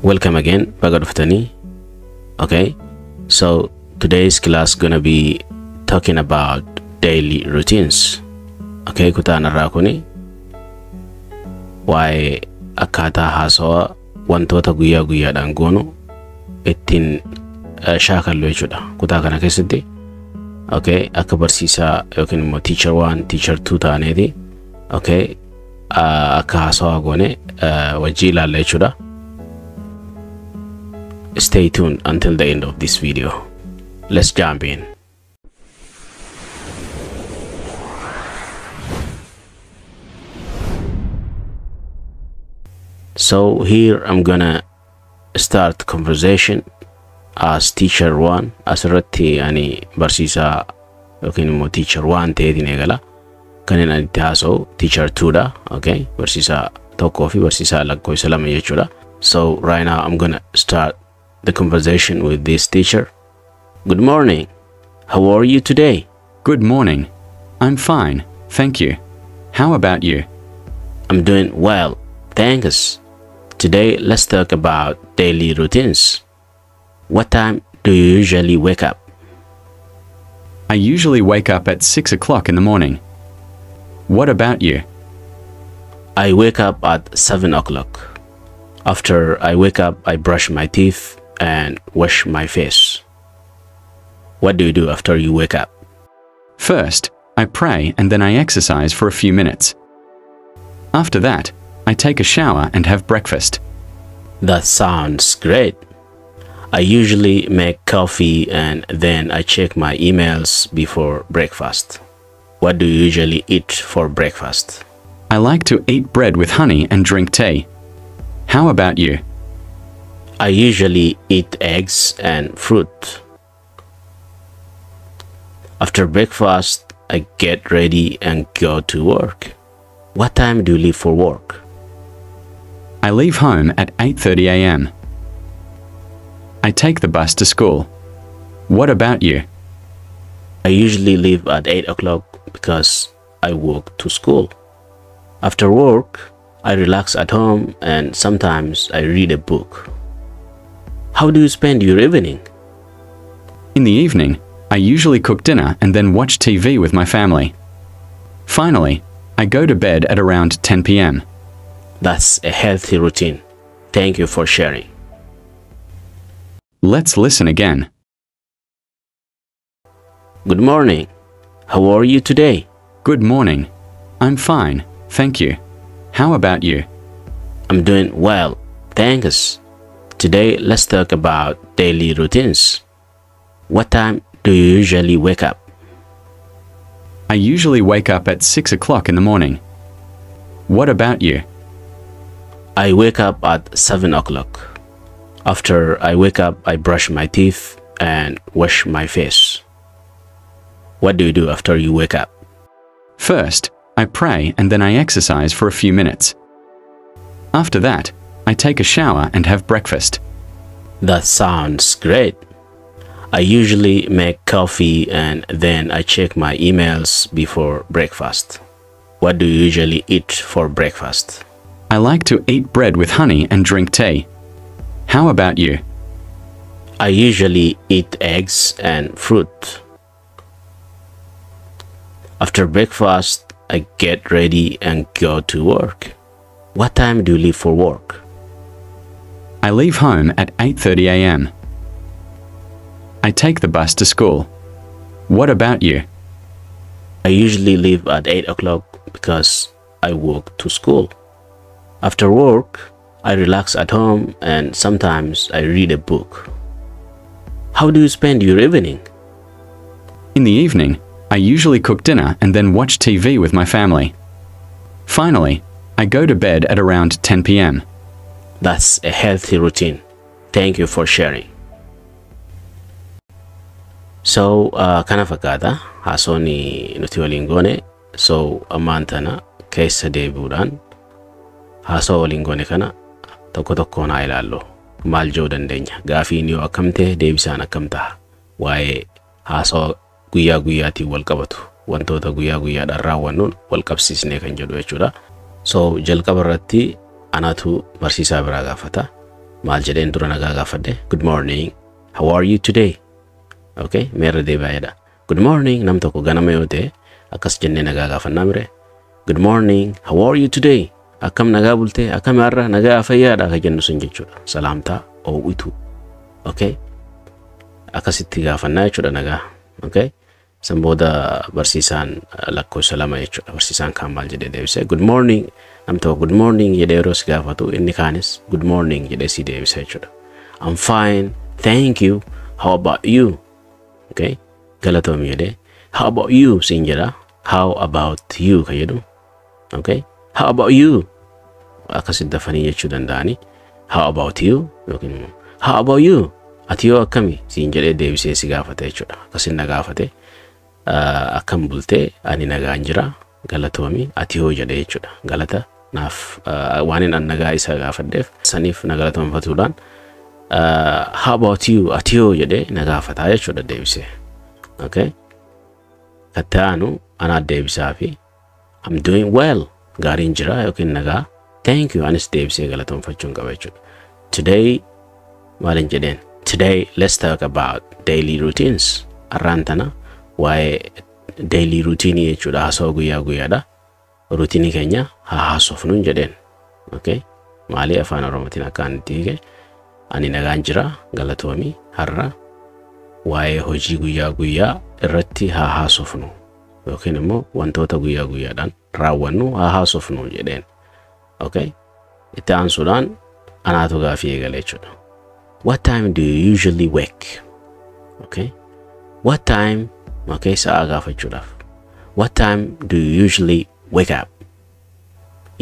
Welcome again, hordoftan. Okay, so today's class gonna be talking about daily routines. Okay, kutaan irraa kuni waa'ee akkaataa haasawaa wantoota guyyaa guyyaadhaan goonu ittiin shaakallu jechuudha. Kutaa kana keessatti okay, akka barsiisaa yookiin immoo teacher 1, teacher 2 taaneeti. Okay, akka haasawaa goone wajjii ilaalla jechuudha. Stay tuned until the end of this video. Let's jump in. So here I'm gonna start conversation as teacher 1. Asirratti ani barsiisaa yookiin immoo teacher 1 ta'eetiin eegala. Kanneen ani itti haasa'u teacher 2 dha. Okay, barsiisaa tokkoo fi barsiisaa lakkoofsa lama jechuudha. So right now I'm gonna start the conversation with this teacher. Good morning. How are you today? Good morning. I'm fine, thank you. How about you? I'm doing well, thanks. Today let's talk about daily routines. What time do you usually wake up? I usually wake up at 6 o'clock in the morning. What about you? I wake up at 7 o'clock. After I wake up, I brush my teeth and wash my face. What do you do after you wake up? First, I pray and then I exercise for a few minutes. After that, I take a shower and have breakfast. That sounds great. I usually make coffee and then I check my emails before breakfast. What do you usually eat for breakfast? I like to eat bread with honey and drink tea. How about you? I usually eat eggs and fruit. After breakfast, I get ready and go to work. What time do you leave for work? I leave home at 8:30 a.m. I take the bus to school. What about you? I usually leave at 8 o'clock because I walk to school. After work, I relax at home and sometimes I read a book. How do you spend your evening? In the evening, I usually cook dinner and then watch TV with my family. Finally, I go to bed at around 10 p.m. That's a healthy routine. Thank you for sharing. Let's listen again. Good morning. How are you today? Good morning. I'm fine, thank you. How about you? I'm doing well, thanks. Today let's talk about daily routines. What time do you usually wake up? I usually wake up at 6 o'clock in the morning. What about you? I wake up at 7 o'clock. After I wake up, I brush my teeth and wash my face. What do you do after you wake up? First, I pray and then I exercise for a few minutes. After that, I take a shower and have breakfast. That sounds great. I usually make coffee and then I check my emails before breakfast. What do you usually eat for breakfast? I like to eat bread with honey and drink tea. How about you? I usually eat eggs and fruit. After breakfast, I get ready and go to work. What time do you leave for work? I leave home at 8:30 a.m. I take the bus to school. What about you? I usually leave at 8 o'clock because I walk to school. After work, I relax at home and sometimes I read a book. How do you spend your evening? In the evening, I usually cook dinner and then watch TV with my family. Finally, I go to bed at around 10 p.m. That's a healthy routine. Thank you for sharing. So, kana fakkaata haasawni nuti waliin goone. So, ammaan tana keessa deebi'uudhaan haasawa waliin goone kana tokko tokkoon haa ilaallu. Maal jechuu dandeenya? Gaafiin yoo akkam ta'e deebisaan akkam ta'a? Waa'ee haasawa guyyaa guyyaatiin wal qabatu. Wantoota guyyaa guyyaadhaan raawwannuun wal qabsiisnee kan jedhu jechuudha. So jalqaba irratti anatu barsiisaa biraa gaafata. maal jedheen dura nagaa gaafadhe good morning how are you today okay meerra deebi'aadha good morning nam tokko ganama yoo ta'e akkas jennee nagaa gaafannaa mire good morning how are you today akkam nagaa bulte akkam har'a nagaa fayyaadha ka jennu sun jechuudha salaamtaa oowwitu okay akkasitti gaafannaa jechuudha nagaa okay san booda barsiisaan lakkoofsa lama jechuudha barsiisaan kaan maal jedhee deebise good morning nam tokko good morning jedhee yeroo si gaafatu inni kaanis good morning jedhee si deebise jechuudha I'm fine thank you how about you okay galatoomi jedhee how about you siin jedha how about you ka jedhu okay how about you akkasitti dafanii jechuu danda'ani how about you yookiin how about you ati yoo akkami siin jedhee deebisee si gaafate jechuudha akkasin na gaafate akkam bultee ani nagaan jira galatoomi ati yoo jedhee jechuudha galata naaf waanin an nagaa isa gaafadheef saniif na galatoomfatuudhaan how about you ati yoo jedhee na gaafataa jechuudha deebisee okay kattaanu anaa deebisaa fi I'm doing well gaariin jira yookiin nagaa thank you anis deebisee galatoomfachuun qaba jechuudha today maalin jedheen today let's talk about daily routines arraan tana waa'ee daily routine jechuudha haasawaa guyyaa guyyaadha routine keenya haasofnuun jedheen okay maali afaan oromootiin akkaan itti hiike ani nagaan jira galatoomi har'a waa'ee hojii guyyaa guyyaa irratti haasofnu yookiin immoo wantoota guyyaa guyyaadhaan raawwannu haasofnu jedheen okay itti aansuudhaan anaatu gaafii eegale jechuudha what time do you usually wake okay what time okay sa'a gaafachuudhaaf what time do you usually wake up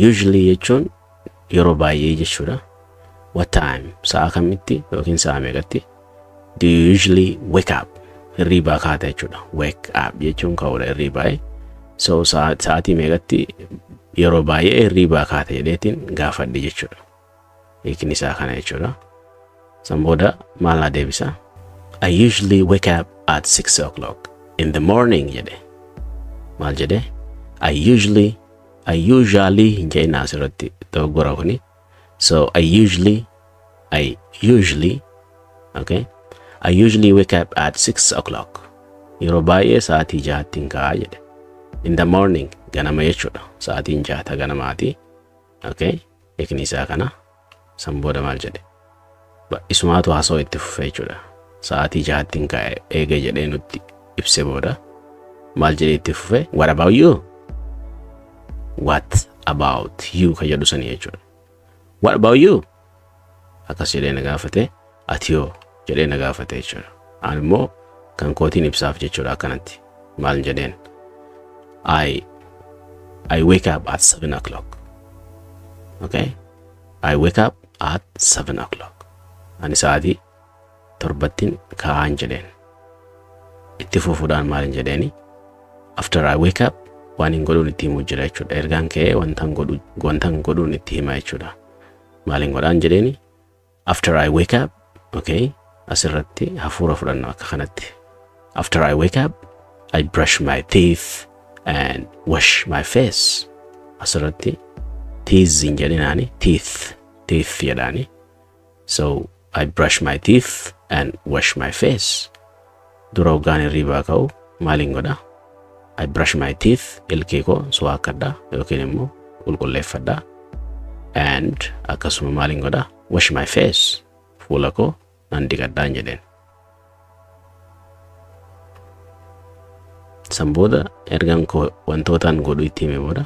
usually jechuun yeroo baay'ee jechuudha what time sa'a kamitti yookiin sa'a meeqatti do you usually wake up hirriibaa kaata jechuudha wake up jechuun ka'uudha hirriibaa so sa'aatii meeqatti yeroo baay'ee hirriibaa kaata jedheetiin gaafadhe jechuudha hiikni isaa kana jechuudha san booda maal na deebisa I usually wake up at 6 o'clock in the morning jedhe maal jedhe I usually hinjeen asirratti dogoggora kuni so I usually wake up at 6 o'clock yeroo baay'ee sa'aatii 6tiin ka'aa jedhe in the morning ganama jechuudha sa'aatiin 6 ganamaati okay hiikni isaa kana san booda maal jedhe isumaatu haasoo itti fufee jechuudha sa'aatii 6tiin ka'e eege jedhee nutti ibse booda maal jedhee itti fufee what about you ka jedhu sanii jechuudha what about you akkas jedhee na gaafate ati yoo jedhee na gaafate jechuudha ani immoo kan kootiin ibsaaf jechuudha akkanatti maal jedheen I wake up at 7 o'clock okay I wake up at 7 o'clock ani sa'aatii 7tiin ka'aan jedheen itti fufuudhaan maalin jedheeni after I wake up waan hin godhuun itti himuu jira jechuudha ergaan ka'ee wantan godhuun itti hima jechuudha maalin godhaan jedheeni after I wake up okay asirratti hafuura fudhanna akka kanatti after I wake up I brush my teeth and wash my face asirratti teeth hin jedhinaani teeth jedhaani so I brush my teeth and wash my face dura hoggaan hirriibaa ka'u maalin godha I brush my teeth ilkee koo suwaakadha yookiin immoo qulqulleeffadha and akkasuma maalin godha wash my face fuula koo nan dhiqadhaan jedheen san booda ergaan koo wantootaan godhu itti hime booda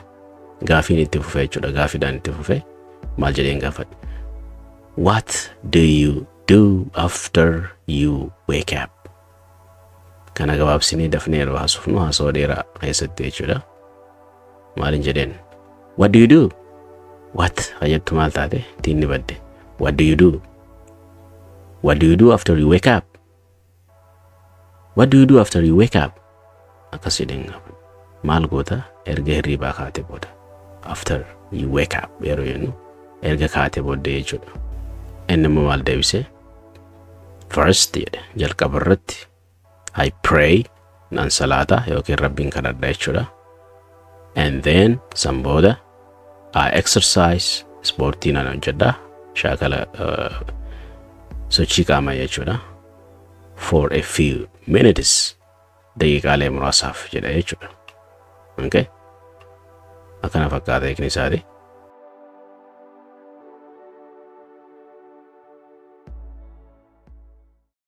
gaafiin itti fufee jechuudha gaafiidhaan itti fufee maal jedheen gaafadhe what do you do after you wake up kana gabaabsinee dafnee yeroo haasofnu haasoo dheeraa keessatti jechuudha maalin jedheen what do you do what fayyadtu maal taate tiinni badde what do you do after you wake up what do you do after you wake up akkas jedheen maal goota erga hirriibaa kaate booda after you wake up yeroo jennu erga kaate booda jechuudha inni immoo maal deebise first jedhe jalqaba irratti I pray nan salata yookiin rabbiin kadhadha jechuudha and then san booda I exercise sportii nan hojjedha shaakala sochii qaamaa jechuudha. For a few minutes daqiiqaalee muraasaaf jedha jechuudha. Okay? Akkana fakkaata hiikni isaati.